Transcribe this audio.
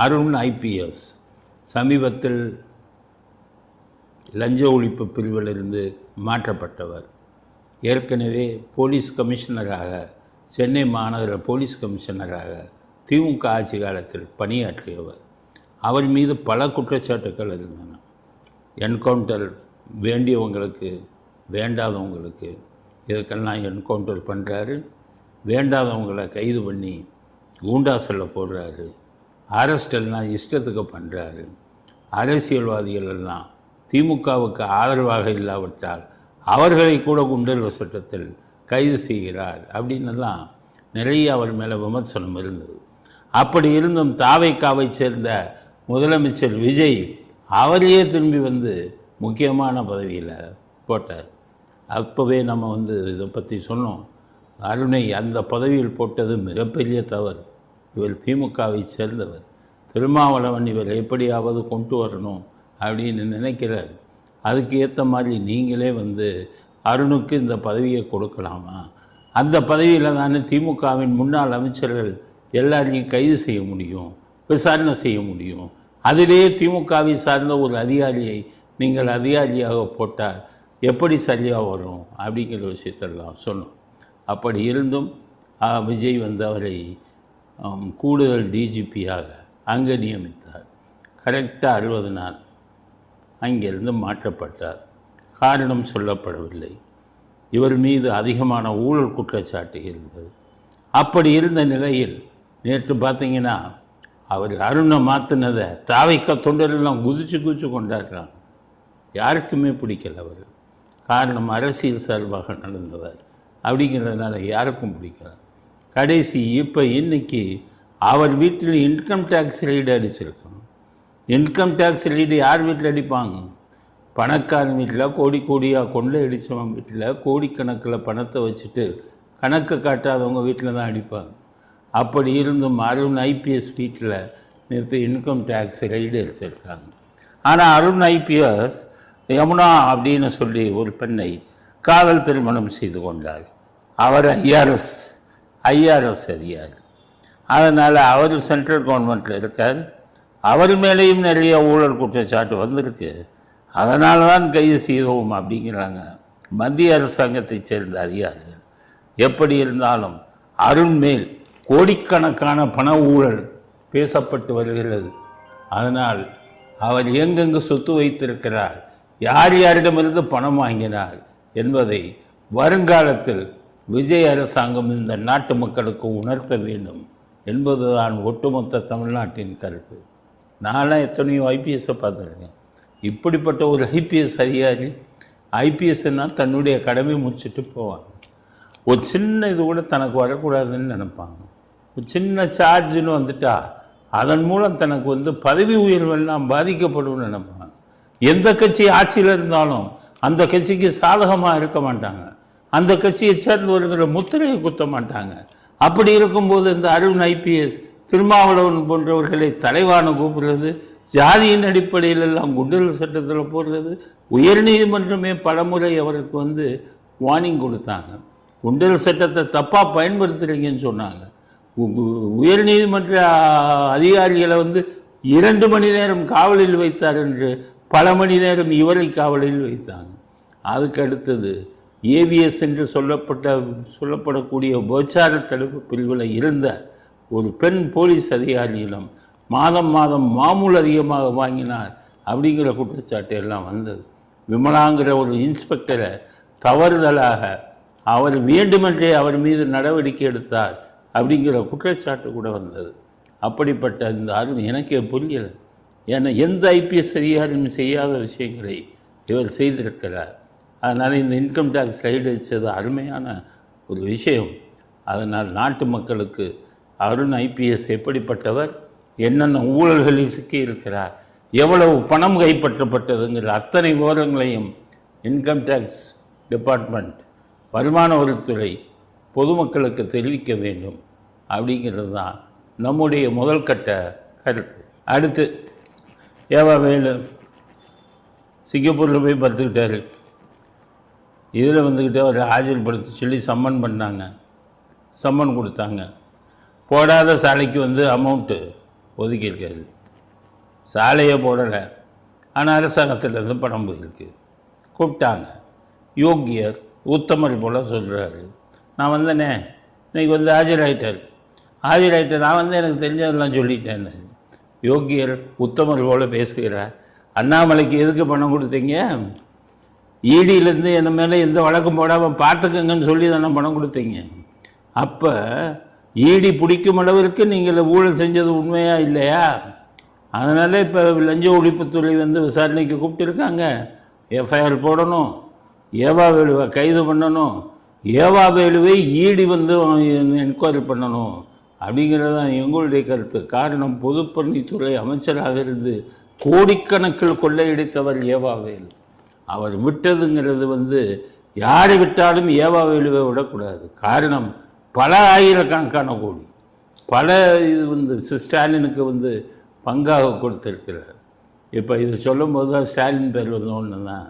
Arun IPS சமீபத்தில் லஞ்ச ஒழிப்பு பிரிவிலிருந்து மாற்றப்பட்டவர். ஏற்கனவே போலீஸ் கமிஷனராக, சென்னை மாநகர போலீஸ் கமிஷனராக திமுக ஆட்சி காலத்தில் பணியாற்றியவர். அவர் மீது பல குற்றச்சாட்டுக்கள் இருந்தன. என்கவுண்டர் வேண்டியவங்களுக்கு, வேண்டாதவங்களுக்கு இதுக்கெல்லாம் என்கவுண்டர் பண்ணுறாரு, வேண்டாதவங்களை கைது பண்ணி கூண்டாசலில் போடுறாரு, அரெஸ்டெல்லாம் இஷ்டத்துக்கு பண்ணுறாரு, அரசியல்வாதிகள் எல்லாம் திமுகவுக்கு ஆதரவாக இல்லாவிட்டால் அவர்களை கூட குண்டர் சட்டத்தில் கைது செய்கிறார் அப்படின்னெல்லாம் நிறைய அவர் மேலே விமர்சனம் இருந்தது. அப்படி இருந்தும் தாவைக்காவை சேர்ந்த முதலமைச்சர் விஜய் அவரையே திரும்பி வந்து முக்கியமான பதவியில் போட்டார். அப்போவே நம்ம இதை பற்றி சொன்னோம். அருணை அந்த பதவியில் போட்டது மிகப்பெரிய தவறு. இவர் திமுகவை சேர்ந்தவர். திருமாவளவன் இவர் எப்படியாவது கொண்டு வரணும் அப்படின்னு நினைக்கிறார். அதுக்கு ஏற்ற மாதிரி நீங்களே அருணுக்கு இந்த பதவியை கொடுக்கலாமா? அந்த பதவியில் தானே திமுகவின் முன்னாள் அமைச்சர்கள் எல்லாரையும் கைது செய்ய முடியும், விசாரணை செய்ய முடியும். அதிலே திமுகவை சார்ந்த ஒரு அதிகாரியை நீங்கள் அதிகாரியாக போட்டால் எப்படி சரியாக வரும் அப்படிங்கிற விஷயத்தெல்லாம் சொன்னோம். அப்படி இருந்தும் விஜய் அவரை கூடுதல் டிஜிபியாக அங்கே நியமித்தார். கரெக்டாக 60 நாள் அங்கிருந்து மாற்றப்பட்டார். காரணம் சொல்லப்படவில்லை. இவர் மீது அதிகமான ஊழல் குற்றச்சாட்டு இருந்தது. அப்படி இருந்த நிலையில் நேற்று பார்த்தீங்கன்னா அவர் அருணை மாற்றினதை தாவைக்க தொண்டரெல்லாம் குதிச்சு கொண்டாடுறாங்க. யாருக்குமே பிடிக்கல அவர். காரணம் அரசியல் சார்பாக நடந்தவர் அப்படிங்கிறதுனால யாருக்கும் பிடிக்கல. கடைசி இன்னைக்கு அவர் வீட்டில் இன்கம் டேக்ஸ் ரைடு அடிச்சிருக்கோம். இன்கம் டேக்ஸ் ரைடு யார் வீட்டில் அடிப்பாங்க? பணக்காரன் வீட்டில் கோடியாக கொள்ளை அடித்தவங்க வீட்டில் கோடிக்கணக்கில் பணத்தை வச்சுட்டு கணக்கு காட்டாதவங்க வீட்டில் தான் அடிப்பாங்க. அப்படி இருந்தும் அருண் ஐபிஎஸ் வீட்டில் நேற்று இன்கம் டேக்ஸ் ரைடு அடிச்சிருக்காங்க. ஆனால் அருண் ஐபிஎஸ் யமுனா அப்படின்னு சொல்லி ஒரு பெண்ணை காதல் திருமணம் செய்து கொண்டார். அவர் ஐஆர்எஸ் அதிகாரி. அதனால் அவர் சென்ட்ரல் கவர்மெண்ட்டில் இருக்கார். அவர் மேலேயும் நிறைய ஊழல் குற்றச்சாட்டு வந்திருக்கு. அதனால தான் கைது செய்தோம் அப்படிங்கிறாங்க மத்திய அரசாங்கத்தைச் சேர்ந்த அதிகாரிகள். எப்படி இருந்தாலும் அருண் மேல் கோடிக்கணக்கான பண ஊழல் பேசப்பட்டு வருகிறது. அதனால் அவர் எங்கெங்கு சொத்து வைத்திருக்கிறார், யார் யாரிடமிருந்து பணம் வாங்கினார் என்பதை வருங்காலத்தில் விஜய் அரசாங்கம் இந்த நாட்டு மக்களுக்கு உணர்த்த வேண்டும் என்பதுதான் ஒட்டுமொத்த தமிழ்நாட்டின் கருத்து. நான்லாம் எத்தனையோ ஐபிஎஸ்ஸை பார்த்துருக்கேன். இப்படிப்பட்ட ஒரு ஐபிஎஸ் அதிகாரி, ஐபிஎஸ்னால் தன்னுடைய கடமை முடிச்சுட்டு போவாங்க. ஒரு சின்ன இது கூட தனக்கு வரக்கூடாதுன்னு நினைப்பாங்க. ஒரு சின்ன சார்ஜுன்னு வந்துட்டா அதன் மூலம் தனக்கு பதவி உயர்வெல்லாம் பாதிக்கப்படும் நினைப்பாங்க. எந்த கட்சி ஆட்சியில் இருந்தாலும் அந்த கட்சிக்கு சாதகமாக இருக்க மாட்டாங்க. அந்த கட்சியை சேர்ந்தவர்கிற முத்திரையை குத்த மாட்டாங்க. அப்படி இருக்கும்போது இந்த அருண் ஐபிஎஸ், திருமாவளவன் போன்றவர்களை தலைவான கூப்பிடுறது, ஜாதியின் அடிப்படையில் எல்லாம் குண்டர் சட்டத்தில் போடுறது. உயர்நீதிமன்றமே பலமுறை அவருக்கு வார்னிங் கொடுத்தாங்க. குண்டர் சட்டத்தை தப்பாக பயன்படுத்துகிறீங்கன்னு சொன்னாங்க. உயர்நீதிமன்ற அதிகாரிகளை 2 மணி நேரம் காவலில் வைத்தார் என்று பல மணி நேரம் இவரை காவலில் வைத்தாங்க. அதுக்கு அடுத்தது ஏவிஎஸ் என்று சொல்லப்படக்கூடிய உபச்சார தடுப்பு பிரிவில் இருந்த ஒரு பெண் போலீஸ் அதிகாரியிடம் மாதம் மாமூல் அதிகமாக வாங்கினார் அப்படிங்கிற குற்றச்சாட்டு எல்லாம் வந்தது. விமலாங்கிற ஒரு இன்ஸ்பெக்டரை தவறுதலாக அவர் வேண்டுமென்றே அவர் மீது நடவடிக்கை எடுத்தார் அப்படிங்கிற குற்றச்சாட்டு கூட வந்தது. அப்படிப்பட்ட இந்த அருண் எனக்கே புரியலை. ஏன்னா எந்த ஐபிஎஸ் அதிகாரியும் செய்யாத விஷயங்களை இவர் செய்திருக்கிறார். அதனால் இந்த இன்கம் டேக்ஸ் ரைடு வச்சது அருமையான ஒரு விஷயம். அதனால் நாட்டு மக்களுக்கு அருண் ஐபிஎஸ் எப்படிப்பட்டவர், என்னென்ன ஊழல்களில் சிக்கியிருக்கிறார், எவ்வளவு பணம் கைப்பற்றப்பட்டதுங்கிற அத்தனை விவரங்களையும் இன்கம் டேக்ஸ் டிபார்ட்மெண்ட், வருமான வரித்துறை பொதுமக்களுக்கு தெரிவிக்க வேண்டும் அப்படிங்கிறது தான் நம்முடைய முதல் கட்ட கருத்து. அடுத்து வேலு சிங்கப்பூரில் போய் படுத்துக்கிட்டாரு. இதில் அவர் ஆஜர்படுத்த சொல்லி சம்மன் பண்ணாங்க, சம்மன் கொடுத்தாங்க. போடாத சாலைக்கு அமௌண்ட்டு ஒதுக்கியிருக்காரு. சாலையை போடலை, ஆனால் அரசாங்கத்திலேருந்து பணம் போயிருக்கு. கூப்பிட்டாங்க. யோகியர் உத்தமர் போல் சொல்கிறாரு. நான் வந்தேனே, இன்றைக்கி வந்து ஆஜராயிட்டார். நான் எனக்கு தெரிஞ்சதெல்லாம் சொல்லிட்டேன்னு. யோகியர் உத்தமர் போல் பேசுகிறார். அண்ணாமலைக்கு எதுக்கு பணம் கொடுத்தீங்க? ஈடியிலேருந்து என்ன மேலே எந்த வழக்கம் போடாமல் பார்த்துக்கங்கன்னு சொல்லி தானே பணம் கொடுத்தீங்க. அப்போ ஈடி பிடிக்கும் அளவிற்கு நீங்கள் ஊழல் செஞ்சது உண்மையா இல்லையா? அதனால் இப்போ லஞ்ச ஒழிப்புத்துறை வந்து விசாரணைக்கு கூப்பிட்டுருக்காங்க. எஃப்ஐஆர் போடணும், ஏவா வேலுவை கைது பண்ணணும், ஏவா வேலுவை ஈடி வந்து என்கொயரி பண்ணணும் அப்படிங்கிறது தான் எங்களுடைய கருத்து. காரணம், பொதுப்பணித்துறை அமைச்சராக இருந்து கோடிக்கணக்கில் கொள்ளையடித்தவர் ஏவா வேலு. அவர் விட்டதுங்கிறது வந்து யாரை விட்டாலும் ஏவா வேலுவை விடக்கூடாது. காரணம், பல ஆயிரக்கணக்கான கோடி பல இது வந்து ஸ்டாலினுக்கு வந்து பங்காக கொடுத்திருக்கிறார். இப்போ இது சொல்லும்போது தான் ஸ்டாலின் பேர் வந்து ஒன்று தான்